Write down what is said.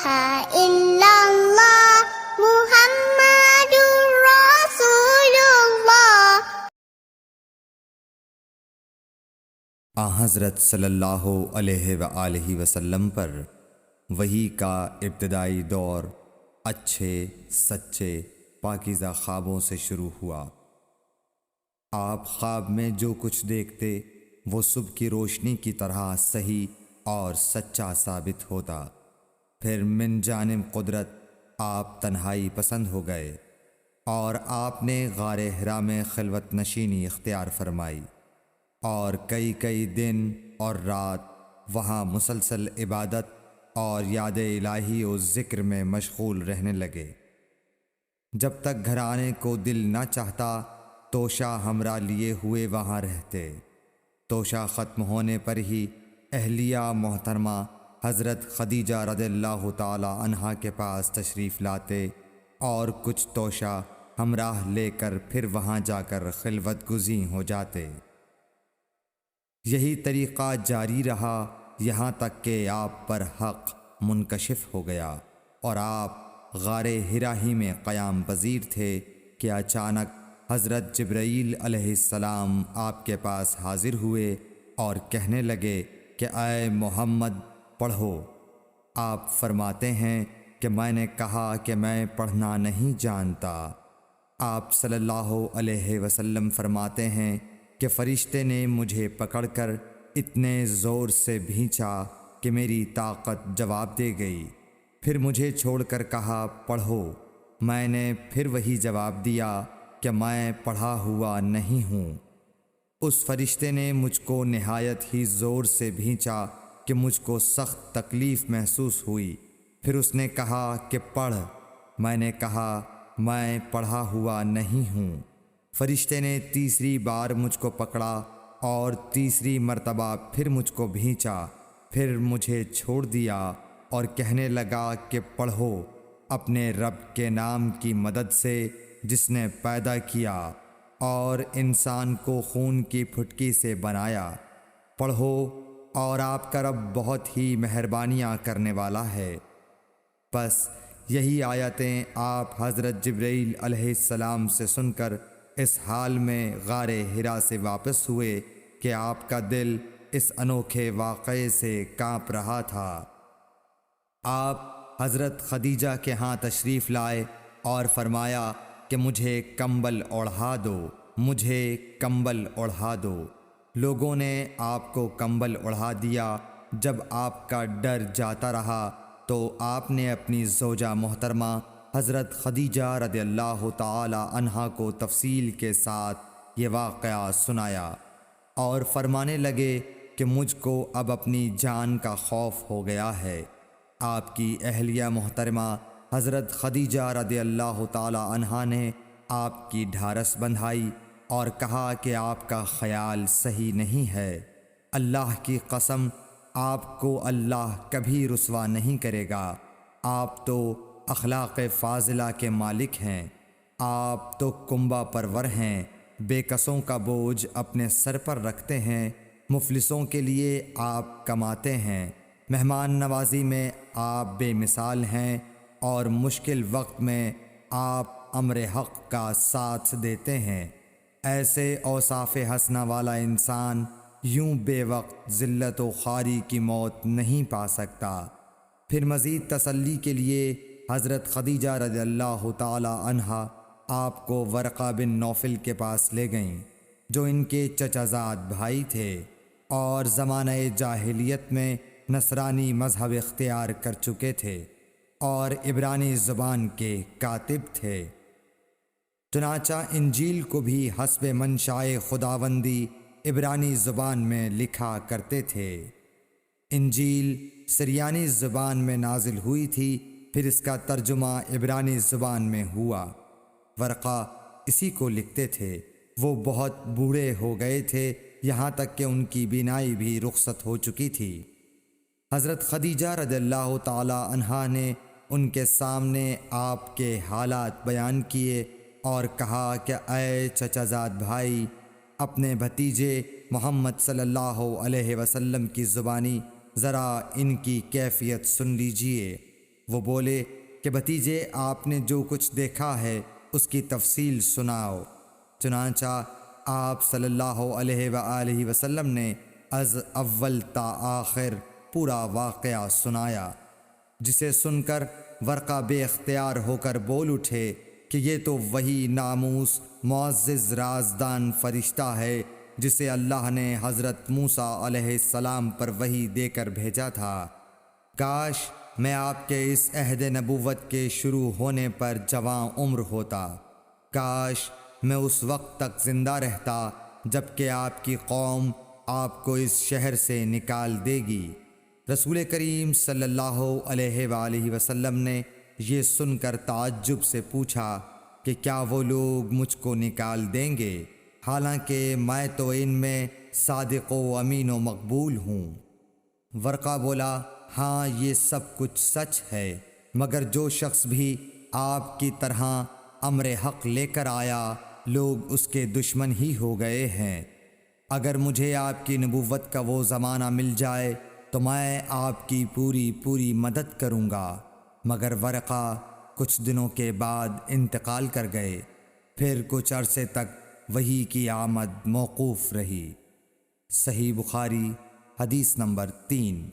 إلا الله محمد رسول الله۔ حضرت صلی اللہ علیہ وآلہ وسلم پر وحی کا ابتدائی دور اچھے سچے پاکیزہ خوابوں سے شروع ہوا۔ آپ خواب میں جو کچھ دیکھتے وہ صبح کی روشنی کی طرح صحیح اور سچا ثابت ہوتا۔ پھر من جانب قدرت آپ تنہائی پسند ہو گئے اور آپ نے غار حرا میں خلوت نشینی اختیار فرمائی اور کئی دن اور رات وہاں مسلسل عبادت اور یاد الہی و ذکر میں مشغول رہنے لگے۔ جب تک گھر آنے کو دل نہ چاہتا توشہ ہمراہ لیے ہوئے وہاں رہتے۔ توشہ ختم ہونے پر ہی اہلیہ محترمہ حضرت خدیجہ رضی اللہ تعالی عنہا کے پاس تشریف لاتے اور کچھ توشہ ہمراہ لے کر پھر وہاں جا کر خلوت گزین ہو جاتے۔ یہی طریقہ جاری رہا یہاں تک کہ آپ پر حق منکشف ہو گیا اور آپ غار حرا ہی میں قیام پذیر تھے کہ اچانک حضرت جبرائیل علیہ السلام آپ کے پاس حاضر ہوئے اور کہنے لگے کہ اے محمد پڑھو۔ آپ فرماتے ہیں کہ میں نے کہا کہ میں پڑھنا نہیں جانتا۔ آپ صلی اللہ علیہ وسلم فرماتے ہیں کہ فرشتے نے مجھے پکڑ کر اتنے زور سے بھینچا کہ میری طاقت جواب دے گئی۔ پھر مجھے چھوڑ کر کہا پڑھو۔ میں نے پھر وہی جواب دیا کہ میں پڑھا ہوا نہیں ہوں۔ اس فرشتے نے مجھ کو نہایت ہی زور سے بھینچا کہ مجھ کو سخت تکلیف محسوس ہوئی۔ پھر اس نے کہا کہ پڑھ۔ میں نے کہا میں پڑھا ہوا نہیں ہوں۔ فرشتے نے تیسری بار مجھ کو پکڑا اور تیسری مرتبہ پھر مجھ کو بھینچا۔ پھر مجھے چھوڑ دیا اور کہنے لگا کہ پڑھو اپنے رب کے نام کی مدد سے جس نے پیدا کیا اور انسان کو خون کی پھٹکی سے بنایا۔ پڑھو اور آپ کا رب بہت ہی مہربانیاں کرنے والا ہے۔ بس یہی آیتیں آپ حضرت جبرائیل علیہ السلام سے سن کر اس حال میں غار حرا سے واپس ہوئے کہ آپ کا دل اس انوکھے واقعے سے کانپ رہا تھا۔ آپ حضرت خدیجہ کے ہاں تشریف لائے اور فرمایا کہ مجھے کمبل اوڑھا دو، مجھے کمبل اوڑھا دو۔ لوگوں نے آپ کو کمبل اوڑھا دیا۔ جب آپ کا ڈر جاتا رہا تو آپ نے اپنی زوجہ محترمہ حضرت خدیجہ رضی اللہ تعالی عنہا کو تفصیل کے ساتھ یہ واقعہ سنایا اور فرمانے لگے کہ مجھ کو اب اپنی جان کا خوف ہو گیا ہے۔ آپ کی اہلیہ محترمہ حضرت خدیجہ رضی اللہ تعالی عنہا نے آپ کی ڈھارس بندھائی اور کہا کہ آپ کا خیال صحیح نہیں ہے۔ اللہ کی قسم آپ کو اللہ کبھی رسوا نہیں کرے گا۔ آپ تو اخلاق فاضلہ کے مالک ہیں۔ آپ تو کنبہ پرور ہیں، بے کسوں کا بوجھ اپنے سر پر رکھتے ہیں، مفلسوں کے لیے آپ کماتے ہیں، مہمان نوازی میں آپ بے مثال ہیں اور مشکل وقت میں آپ امر حق کا ساتھ دیتے ہیں۔ ایسے اوصاف حسنہ والا انسان یوں بے وقت ذلت و خواری کی موت نہیں پا سکتا۔ پھر مزید تسلی کے لیے حضرت خدیجہ رضی اللہ تعالی عنہا آپ کو ورقہ بن نوفل کے پاس لے گئیں جو ان کے چچا زاد بھائی تھے اور زمانہ جاہلیت میں نصرانی مذہب اختیار کر چکے تھے اور عبرانی زبان کے کاتب تھے۔ چنانچہ انجیل کو بھی حسب منشائے خداوندی عبرانی زبان میں لکھا کرتے تھے۔ انجیل سریانی زبان میں نازل ہوئی تھی، پھر اس کا ترجمہ عبرانی زبان میں ہوا۔ ورقہ اسی کو لکھتے تھے۔ وہ بہت بوڑھے ہو گئے تھے، یہاں تک کہ ان کی بینائی بھی رخصت ہو چکی تھی۔ حضرت خدیجہ رضی اللہ تعالی عنہا نے ان کے سامنے آپ کے حالات بیان کیے اور کہا کہ اے چچا زاد بھائی، اپنے بھتیجے محمد صلی اللہ علیہ وسلم کی زبانی ذرا ان کی کیفیت سن لیجئے۔ وہ بولے کہ بھتیجے آپ نے جو کچھ دیکھا ہے اس کی تفصیل سناؤ۔ چنانچہ آپ صلی اللہ علیہ وآلہ وسلم نے از اول تا آخر پورا واقعہ سنایا، جسے سن کر ورقہ بے اختیار ہو کر بول اٹھے کہ یہ تو وہی ناموس معزز رازدان فرشتہ ہے جسے اللہ نے حضرت موسیٰ علیہ السلام پر وحی دے کر بھیجا تھا۔ کاش میں آپ کے اس عہد نبوت کے شروع ہونے پر جواں عمر ہوتا، کاش میں اس وقت تک زندہ رہتا جب کہ آپ کی قوم آپ کو اس شہر سے نکال دے گی۔ رسول کریم صلی اللہ علیہ وآلہ وسلم نے یہ سن کر تعجب سے پوچھا کہ کیا وہ لوگ مجھ کو نکال دیں گے، حالانکہ میں تو ان میں صادق و امین و مقبول ہوں؟ ورقہ بولا، ہاں یہ سب کچھ سچ ہے، مگر جو شخص بھی آپ کی طرح امر حق لے کر آیا لوگ اس کے دشمن ہی ہو گئے ہیں۔ اگر مجھے آپ کی نبوت کا وہ زمانہ مل جائے تو میں آپ کی پوری مدد کروں گا، مگر ورقہ کچھ دنوں کے بعد انتقال کر گئے، پھر کچھ عرصے تک وحی کی آمد موقوف رہی۔ صحیح بخاری حدیث نمبر 3۔